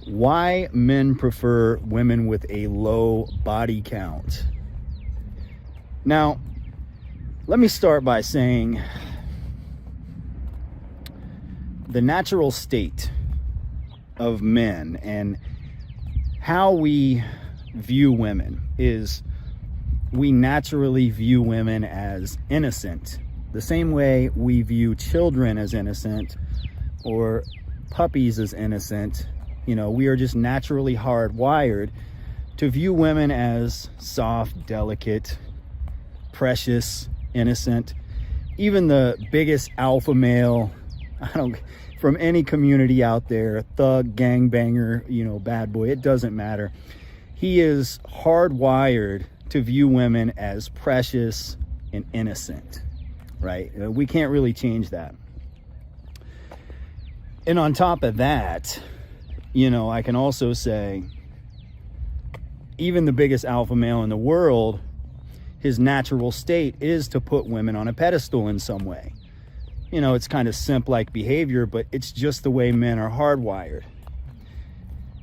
Why men prefer women with a low body count. Now, let me start by saying the natural state of men and how we view women is we naturally view women as innocent, the same way we view children as innocent or puppies as innocent. You know, we are just naturally hardwired to view women as soft, delicate, precious, innocent. Even the biggest alpha male, from any community out there, thug, gangbanger, bad boy, it doesn't matter. He is hardwired to view women as precious and innocent, right? We can't really change that. And on top of that, I can also say, even the biggest alpha male in the world, his natural state is to put women on a pedestal in some way. It's kind of simp-like behavior, but it's just the way men are hardwired.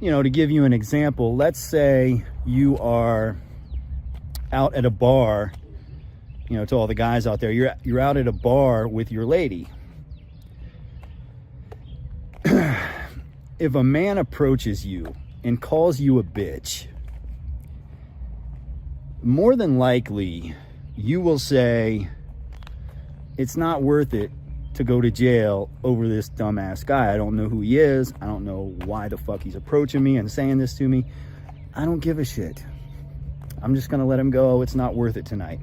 To give you an example, let's say you are out at a bar, to all the guys out there, you're out at a bar with your lady. If a man approaches you and calls you a bitch, more than likely you will say, it's not worth it to go to jail over this dumbass guy. I don't know who he is. I don't know why the fuck he's approaching me and saying this to me. I don't give a shit. I'm just gonna let him go. It's not worth it tonight.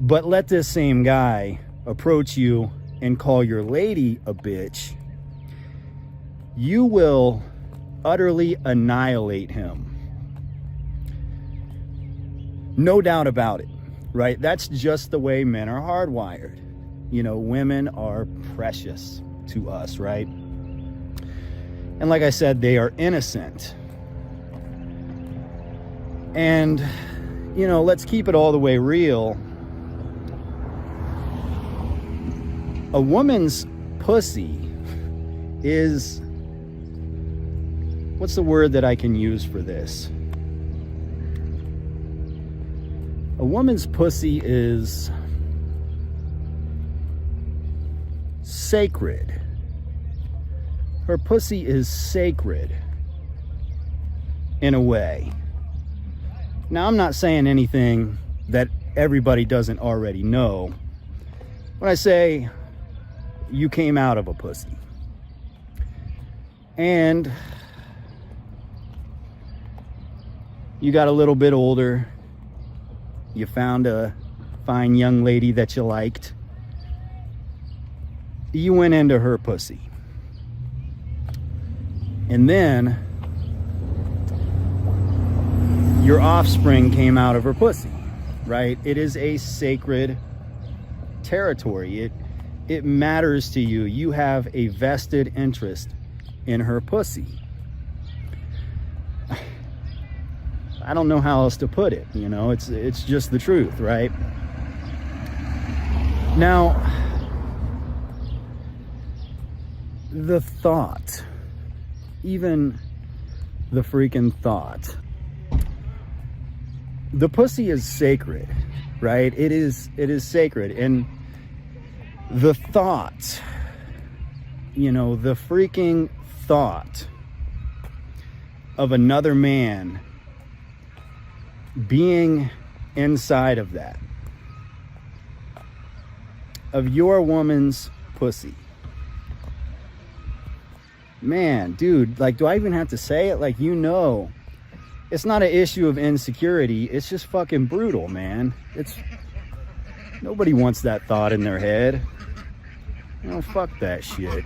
But let this same guy approach you and call your lady a bitch. You will utterly annihilate him. No doubt about it, right? That's just the way men are hardwired. Women are precious to us, right? And like I said, they are innocent. And, let's keep it all the way real. A woman's pussy is, what's the word that I can use for this? A woman's pussy is sacred. Her pussy is sacred in a way. Now, I'm not saying anything that everybody doesn't already know when I say you came out of a pussy. And you got a little bit older. You found a fine young lady that you liked. You went into her pussy. And then your offspring came out of her pussy, right? It is a sacred territory. It matters to you. You have a vested interest in her pussy. I don't know how else to put it, it's just the truth, right? Now, the thought, even the freaking thought, the pussy is sacred, right? It is sacred. And the thought, the freaking thought of another man being inside of that, of your woman's pussy. Man, dude, do I even have to say it? It's not an issue of insecurity. It's just fucking brutal, man. Nobody wants that thought in their head. Fuck that shit.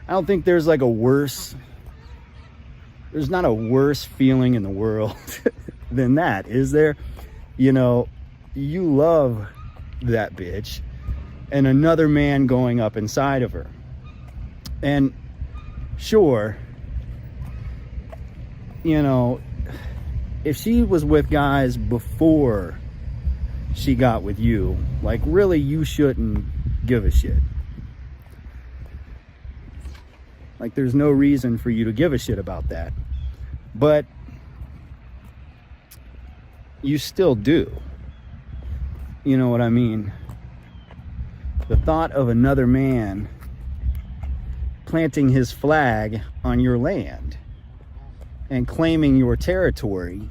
I don't think there's there's not a worse feeling in the world than that, is there? You love that bitch and another man going up inside of her. And sure, if she was with guys before she got with you, really, you shouldn't give a shit, Like, there's no reason for you to give a shit about that. But you still do. You know what I mean? The thought of another man planting his flag on your land and claiming your territory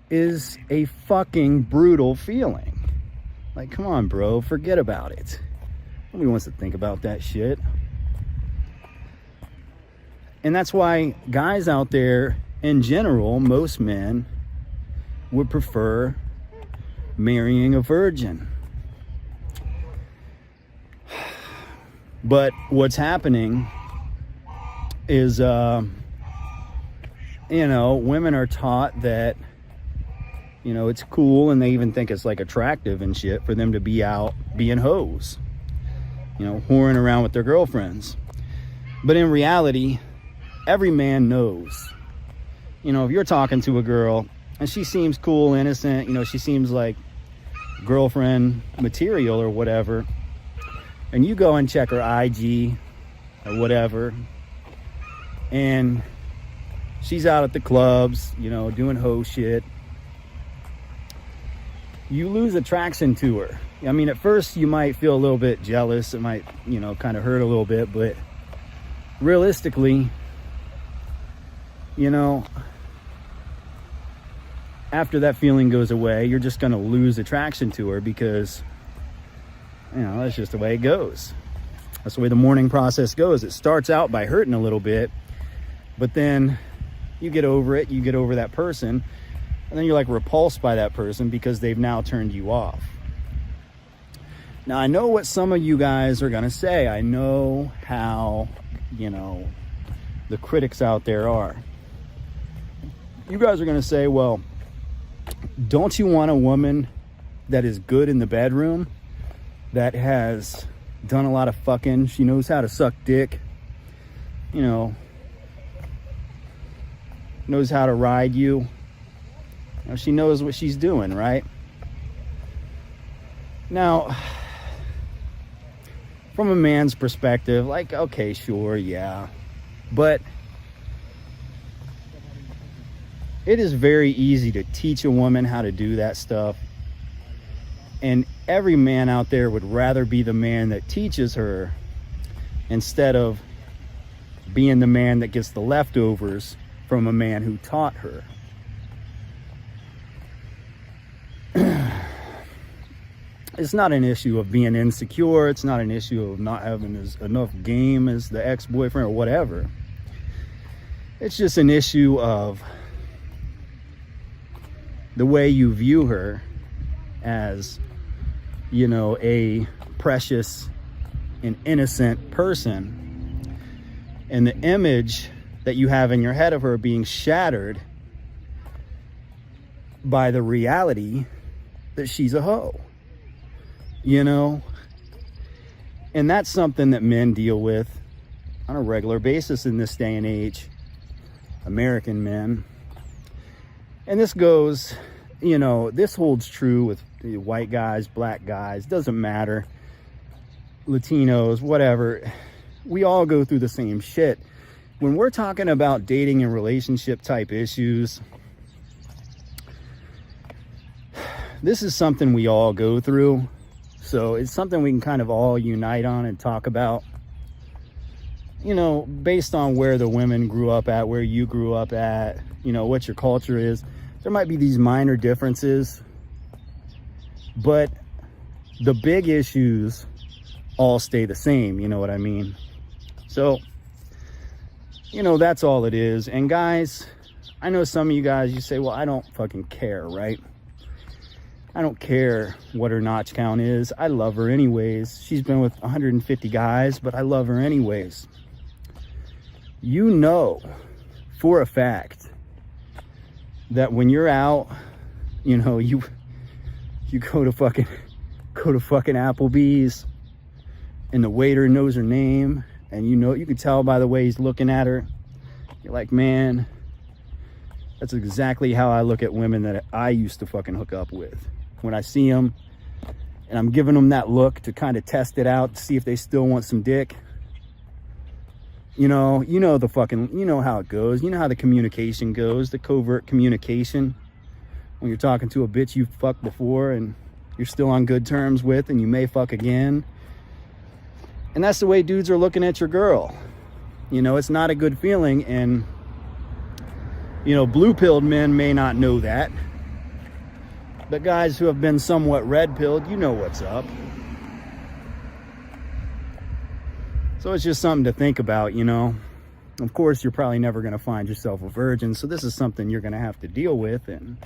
is a fucking brutal feeling. Like, come on, bro, forget about it. Nobody wants to think about that shit. And that's why guys out there, in general, most men would prefer marrying a virgin. But what's happening is, women are taught that, it's cool, and they even think it's like attractive and shit for them to be out being hoes, whoring around with their girlfriends. But in reality, every man knows, if you're talking to a girl and she seems cool, innocent, she seems like girlfriend material or whatever, and you go and check her IG or whatever, and she's out at the clubs, doing hoe shit, you lose attraction to her. I mean, at first you might feel a little bit jealous. It might, kind of hurt a little bit, but realistically, after that feeling goes away, you're just going to lose attraction to her because, that's just the way it goes. That's the way the mourning process goes. It starts out by hurting a little bit, but then you get over it, you get over that person, and then you're like repulsed by that person because they've now turned you off. Now, I know what some of you guys are going to say. I know how, the critics out there are. You guys are going to say, well, don't you want a woman that is good in the bedroom, that has done a lot of fucking, she knows how to suck dick, knows how to ride you, she knows what she's doing, right? Now, from a man's perspective, like, okay, sure, yeah, but it is very easy to teach a woman how to do that stuff. And every man out there would rather be the man that teaches her instead of being the man that gets the leftovers from a man who taught her. It's not an issue of being insecure. It's not an issue of not having enough game as the ex-boyfriend or whatever. It's just an issue of the way you view her as, a precious and innocent person, and the image that you have in your head of her being shattered by the reality that she's a hoe, and that's something that men deal with on a regular basis in this day and age, American men. And this goes, this holds true with white guys, black guys, doesn't matter, Latinos, whatever. We all go through the same shit. When we're talking about dating and relationship type issues, this is something we all go through. So it's something we can kind of all unite on and talk about, based on where the women grew up at, where you grew up at, what your culture is. There might be these minor differences, but the big issues all stay the same, you know what I mean? So, that's all it is. And guys, I know some of you guys, you say, well, I don't fucking care, right? I don't care what her notch count is. I love her anyways. She's been with 150 guys, but I love her anyways. For a fact that when you're out, you go to fucking Applebee's and the waiter knows her name, and you can tell by the way he's looking at her. You're like, man, that's exactly how I look at women that I used to fucking hook up with. When I see them and I'm giving them that look to kind of test it out to see if they still want some dick, You know the fucking, you know how it goes. You know how the communication goes, the covert communication. When you're talking to a bitch you fucked before and you're still on good terms with, and you may fuck again. And that's the way dudes are looking at your girl. You know, it's not a good feeling. And, you know, blue-pilled men may not know that. But guys who have been somewhat red-pilled, you know what's up. So it's just something to think about, you know. Of course, you're probably never going to find yourself a virgin, so this is something you're going to have to deal with. And